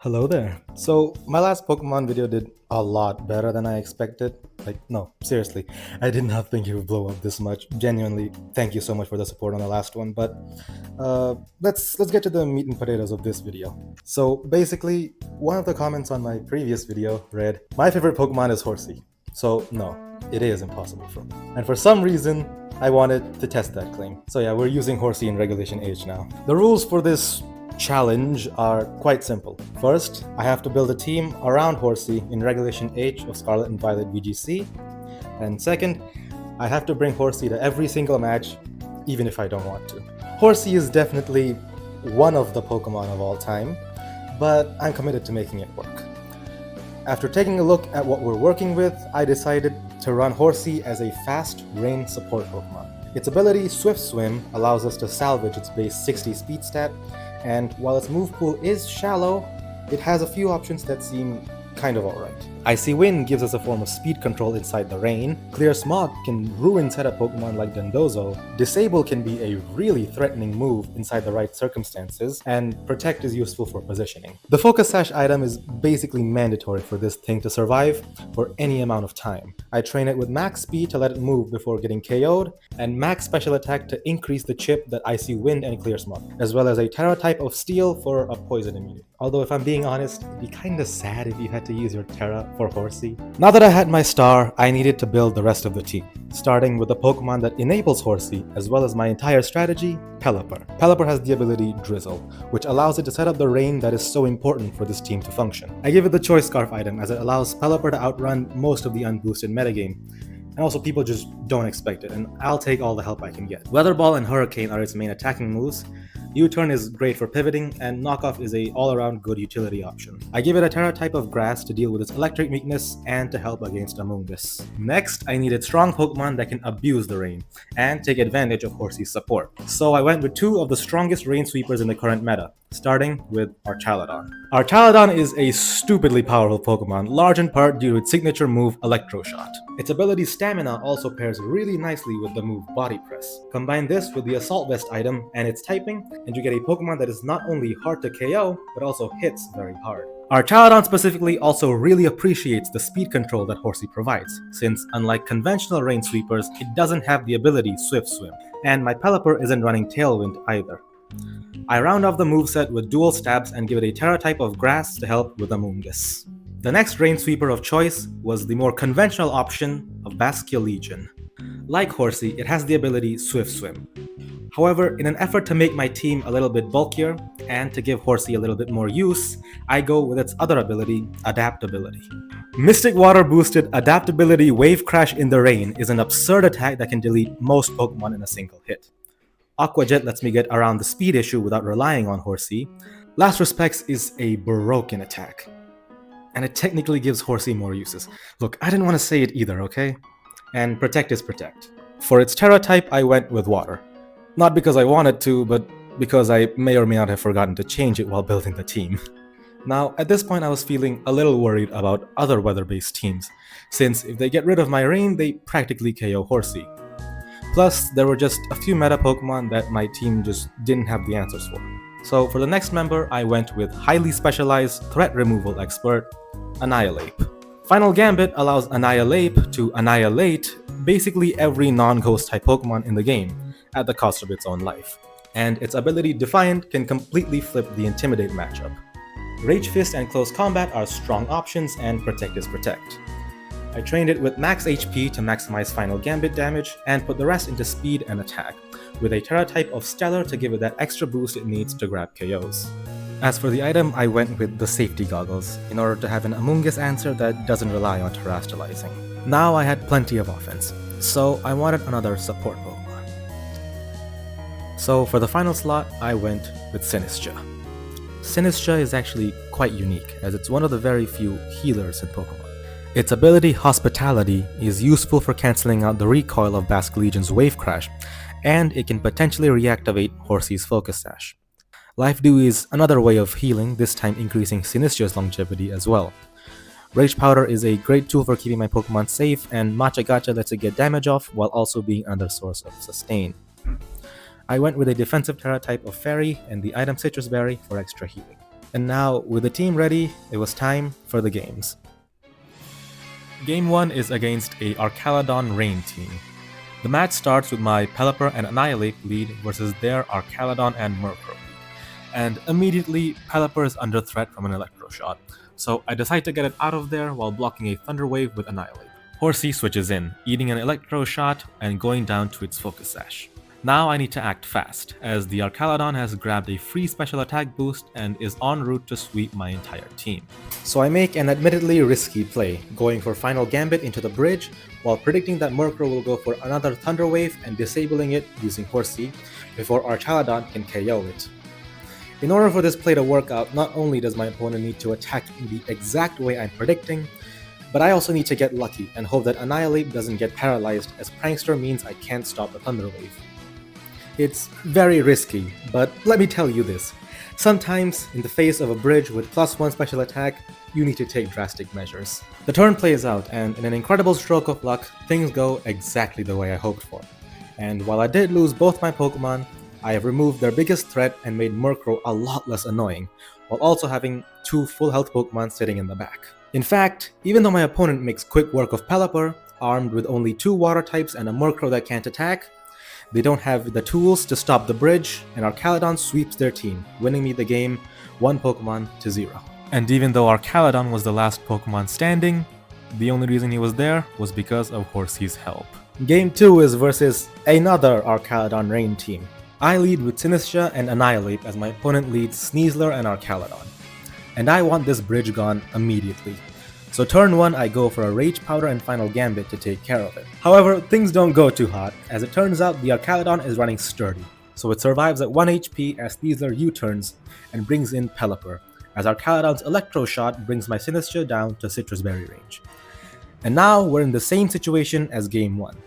Hello there. So, my last Pokemon video did a lot better than I expected. No, seriously, I did not think it would blow up this much. Genuinely, thank you so much for the support on the last one. But let's get to the meat and potatoes of this video. So, basically, one of the comments on my previous video read, "My favorite Pokemon is Horsea." So, no, it is impossible for me. And for some reason, I wanted to test that claim. So yeah, we're using Horsea in Regulation H now. The rules for this challenge are quite simple. First, I have to build a team around Horsea in Regulation H of Scarlet and Violet VGC. And second, I have to bring Horsea to every single match, even if I don't want to. Horsea is definitely one of the Pokemon of all time, but I'm committed to making it work. After taking a look at what we're working with, I decided to run Horsea as a fast rain support Pokemon. Its ability Swift Swim allows us to salvage its base 60 speed stat, and while its move pool is shallow, it has a few options that seem kind of alright. Icy Wind gives us a form of speed control inside the rain, Clear Smog can ruin setup Pokemon like Dondozo, Disable can be a really threatening move inside the right circumstances, and Protect is useful for positioning. The Focus Sash item is basically mandatory for this thing to survive for any amount of time. I train it with max speed to let it move before getting KO'd, and max special attack to increase the chip that Icy Wind and Clear Smog, as well as a Terra type of Steel for a poison immunity. Although if I'm being honest, it'd be kinda sad if you had to use your Terra for Horsea. Now that I had my star, I needed to build the rest of the team, starting with a Pokemon that enables Horsea, as well as my entire strategy, Pelipper. Pelipper has the ability Drizzle, which allows it to set up the rain that is so important for this team to function. I give it the Choice Scarf item as it allows Pelipper to outrun most of the unboosted metagame. And also people just don't expect it, and I'll take all the help I can get. Weather Ball and Hurricane are its main attacking moves. U-Turn is great for pivoting, and Knockoff is a all-around good utility option. I give it a Terra type of Grass to deal with its electric weakness and to help against Amoonguss. Next, I needed strong Pokemon that can abuse the rain, and take advantage of Horsea's support. So I went with two of the strongest rain sweepers in the current meta, starting with Archaladon. Archaladon is a stupidly powerful Pokemon, large in part due to its signature move Electroshot. Its ability Stamina also pairs really nicely with the move Body Press. Combine this with the Assault Vest item and its typing, and you get a Pokemon that is not only hard to KO, but also hits very hard. Archaladon specifically also really appreciates the speed control that Horsea provides, since unlike conventional rain sweepers, it doesn't have the ability Swift Swim, and my Pelipper isn't running Tailwind either. I round off the moveset with dual stabs and give it a Terra type of Grass to help with Amoonguss. The next rain sweeper of choice was the more conventional option of Basculegion. Like Horsea, it has the ability Swift Swim. However, in an effort to make my team a little bit bulkier, and to give Horsea a little bit more use, I go with its other ability, Adaptability. Mystic Water boosted Adaptability Wave Crash in the Rain is an absurd attack that can delete most Pokemon in a single hit. Aqua Jet lets me get around the speed issue without relying on Horsea. Last Respects is a broken attack, and it technically gives Horsea more uses. Look, I didn't want to say it either, okay? And Protect is Protect. For its Terra type, I went with Water. Not because I wanted to, but because I may or may not have forgotten to change it while building the team. Now, at this point I was feeling a little worried about other weather-based teams, since if they get rid of my rain, they practically KO Horsea. Plus, there were just a few meta Pokemon that my team just didn't have the answers for. So for the next member, I went with highly specialized threat removal expert, Annihilape. Final Gambit allows Annihilape to annihilate basically every non-ghost type Pokemon in the game, at the cost of its own life. And its ability Defiant can completely flip the Intimidate matchup. Rage Fist and Close Combat are strong options, and Protect is Protect. I trained it with max HP to maximize Final Gambit damage, and put the rest into speed and attack, with a Terra type of Stellar to give it that extra boost it needs to grab KOs. As for the item, I went with the Safety Goggles, in order to have an Amoonguss answer that doesn't rely on terastallizing. Now I had plenty of offense, so I wanted another support Pokemon. So for the final slot, I went with Sinistcha. Sinistcha is actually quite unique, as it's one of the very few healers in Pokemon. Its ability Hospitality is useful for cancelling out the recoil of Basculegion's Wave Crash, and it can potentially reactivate Horsea's Focus Sash. Life Dew is another way of healing, this time increasing Sinistcha's longevity as well. Rage Powder is a great tool for keeping my Pokemon safe, and Matcha Gacha lets it get damage off while also being another source of sustain. I went with a defensive Terra type of Fairy and the item Citrus Berry for extra healing. And now, with the team ready, it was time for the games. Game 1 is against a Arcaladon Rain team. The match starts with my Pelipper and Annihilate lead versus their Arcaladon and Murkrow lead. And immediately, Pelipper is under threat from an Electro Shot, so I decide to get it out of there while blocking a Thunder Wave with Annihilate. HORSEA switches in, eating an Electro Shot and going down to its Focus Sash. Now I need to act fast, as the Arcaladon has grabbed a free special attack boost and is en route to sweep my entire team. So I make an admittedly risky play, going for Final Gambit into the bridge, while predicting that Murkrow will go for another Thunder Wave and disabling it using HORSEA before Arcaladon can KO it. In order for this play to work out, not only does my opponent need to attack in the exact way I'm predicting, but I also need to get lucky and hope that Annihilate doesn't get paralyzed, as Prankster means I can't stop the Thunder Wave. It's very risky, but let me tell you this. Sometimes, in the face of a bridge with +1 special attack, you need to take drastic measures. The turn plays out, and in an incredible stroke of luck, things go exactly the way I hoped for. And while I did lose both my Pokemon, I have removed their biggest threat and made Murkrow a lot less annoying, while also having 2 full health Pokemon sitting in the back. In fact, even though my opponent makes quick work of Pelipper, armed with only 2 water types and a Murkrow that can't attack, they don't have the tools to stop the bridge, and Arcaladon sweeps their team, winning me the game 1 Pokemon to 0. And even though Arcaladon was the last Pokemon standing, the only reason he was there was because of HORSEA's help. Game 2 is versus another Arcaladon Rain team. I lead with Sinistcha and Annihilate as my opponent leads Sneasler and Arcaladon. And I want this bridge gone immediately. So turn 1 I go for a Rage Powder and Final Gambit to take care of it. However, things don't go too hot, as it turns out the Arcaladon is running sturdy, so it survives at 1 HP as Sneasler U-turns and brings in Pelipper, as Arcaladon's Electro Shot brings my Sinistcha down to Citrus Berry range. And now we're in the same situation as Game 1.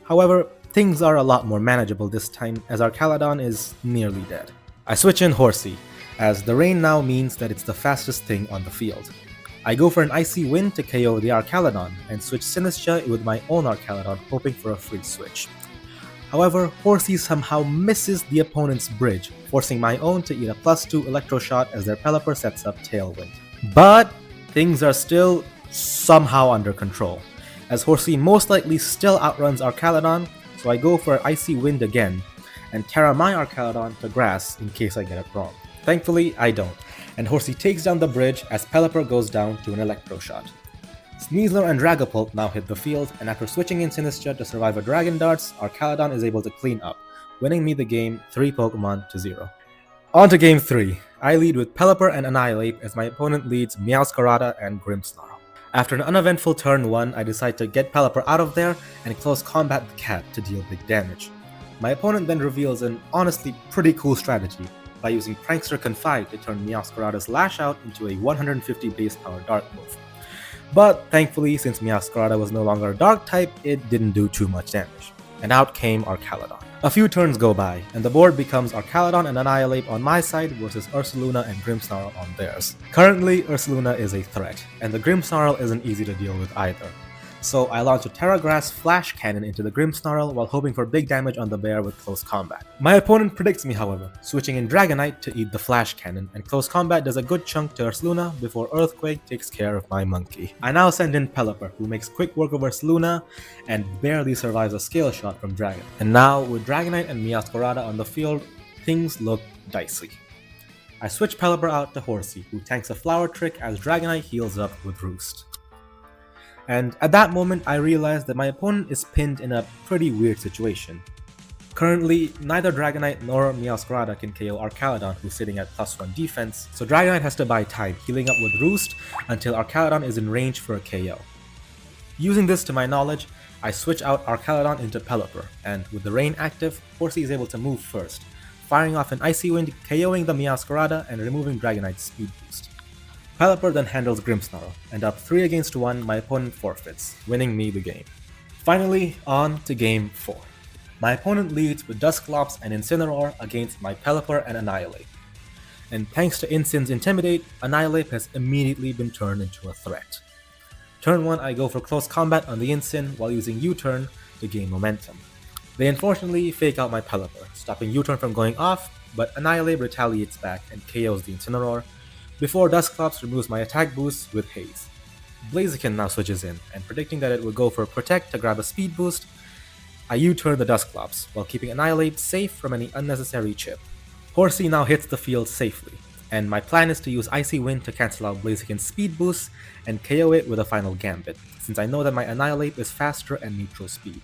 However, things are a lot more manageable this time as Arcaladon is nearly dead. I switch in HORSEA, as the rain now means that it's the fastest thing on the field. I go for an Icy Wind to KO the Arcaladon and switch Sinistcha with my own Arcaladon, hoping for a free switch. However, HORSEA somehow misses the opponent's bridge, forcing my own to eat a +2 Electro Shot as their Pelipper sets up Tailwind. But things are still somehow under control, as HORSEA most likely still outruns Arcaladon, so I go for Icy Wind again, and Terra my Arcaladon to Grass in case I get it wrong. Thankfully, I don't, and HORSEA takes down the bridge as Pelipper goes down to an Electro Shot. Sneasler and Dragapult now hit the field, and after switching in Sinistcha to survive a Dragon Darts, Arcaladon is able to clean up, winning me the game 3 Pokemon to 0. On to Game 3. I lead with Pelipper and Annihilate as my opponent leads Meowscarada and Grimmsnarl. After an uneventful turn 1, I decide to get Pelipper out of there and close combat the cat to deal big damage. My opponent then reveals an honestly pretty cool strategy by using Prankster Confide to turn Meowscarada's Lash Out into a 150 base power Dark move. But thankfully, since Meowscarada was no longer a Dark type, it didn't do too much damage, and out came Arcaladon. A few turns go by, and the board becomes Arcaladon and Annihilate on my side versus Ursaluna and Grimmsnarl on theirs. Currently, Ursaluna is a threat, and the Grimmsnarl isn't easy to deal with either. So I launch a Terra Grass Flash Cannon into the Grimmsnarl while hoping for big damage on the bear with Close Combat. My opponent predicts me, however, switching in Dragonite to eat the Flash Cannon, and Close Combat does a good chunk to Ursaluna before Earthquake takes care of my monkey. I now send in Pelipper, who makes quick work of Ursaluna and barely survives a Scale Shot from Dragon. And now, with Dragonite and Meowscarada on the field, things look dicey. I switch Pelipper out to HORSEA, who tanks a Flower Trick as Dragonite heals up with Roost. And at that moment, I realize that my opponent is pinned in a pretty weird situation. Currently, neither Dragonite nor Meowscarada can KO Arcaladon, who's sitting at +1 defense, so Dragonite has to buy time, healing up with Roost until Arcaladon is in range for a KO. Using this to my knowledge, I switch out Arcaladon into Pelipper, and with the rain active, HORSEA is able to move first, firing off an Icy Wind, KOing the Meowscarada and removing Dragonite's speed boost. Pelipper then handles Grimmsnarl, and up 3 against 1, my opponent forfeits, winning me the game. Finally, on to Game 4. My opponent leads with Dusclops and Incineroar against my Pelipper and Annihilate. And thanks to Incin's Intimidate, Annihilate has immediately been turned into a threat. Turn 1, I go for Close Combat on the Incin while using U-turn to gain momentum. They unfortunately fake out my Pelipper, stopping U-turn from going off, but Annihilate retaliates back and KOs the Incineroar, before Dusclops removes my attack boost with Haze. Blaziken now switches in, and predicting that it would go for Protect to grab a speed boost, I U-turn the Dusclops while keeping Annihilate safe from any unnecessary chip. Horsea now hits the field safely, and my plan is to use Icy Wind to cancel out Blaziken's speed boost and KO it with a final Gambit, since I know that my Annihilate is faster and neutral speed.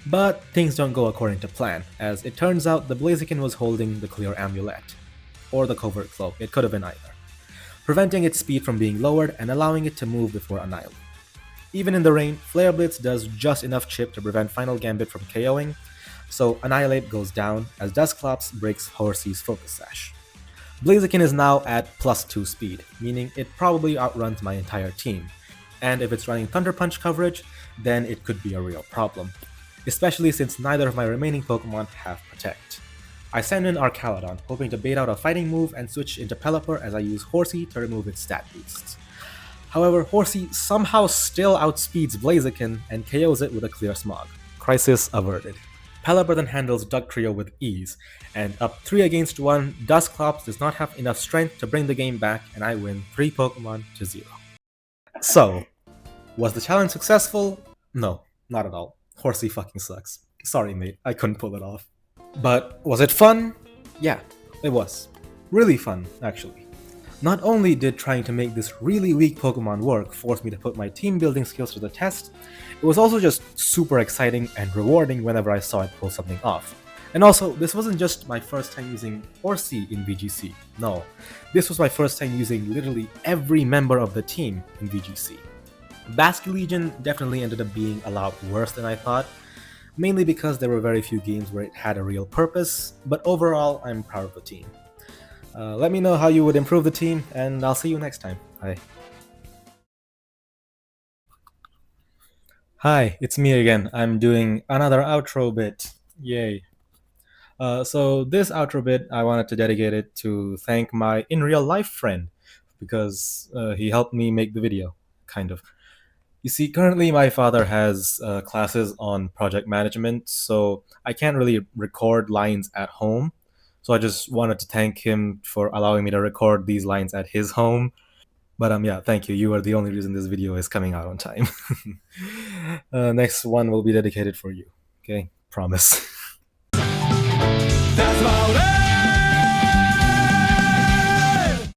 But things don't go according to plan, as it turns out the Blaziken was holding the Clear Amulet, or the Covert Cloak, it could have been either, preventing its speed from being lowered and allowing it to move before Annihilate. Even in the rain, Flare Blitz does just enough chip to prevent Final Gambit from KOing, so Annihilate goes down as Dusclops breaks Horsea's Focus Sash. Blaziken is now at plus 2 speed, meaning it probably outruns my entire team, and if it's running Thunder Punch coverage, then it could be a real problem, especially since neither of my remaining Pokemon have Protect. I send in Arcalodon, hoping to bait out a fighting move and switch into Pelipper as I use Horsea to remove its stat boosts. However, Horsea somehow still outspeeds Blaziken and KOs it with a Clear Smog. Crisis averted. Pelipper then handles Dugtrio with ease, and up 3 against 1, Dusclops does not have enough strength to bring the game back, and I win 3 Pokemon to 0. So, was the challenge successful? No, not at all. Horsea fucking sucks. Sorry, mate, I couldn't pull it off. But was it fun? Yeah, it was. Really fun, actually. Not only did trying to make this really weak Pokemon work force me to put my team building skills to the test, it was also just super exciting and rewarding whenever I saw it pull something off. And also, this wasn't just my first time using Horsea in VGC, no. This was my first time using literally every member of the team in VGC. Basque Legion definitely ended up being a lot worse than I thought, mainly because there were very few games where it had a real purpose, but overall, I'm proud of the team. Let me know how you would improve the team, and I'll see you next time. Bye. Hi, it's me again. I'm doing another outro bit. Yay. So this outro bit, I wanted to dedicate it to thank my in real life friend because he helped me make the video, kind of. You see, currently my father has classes on project management, so I can't really record lines at home. So I just wanted to thank him for allowing me to record these lines at his home. But yeah, thank you. You are the only reason this video is coming out on time. Next one will be dedicated for you. Okay, promise.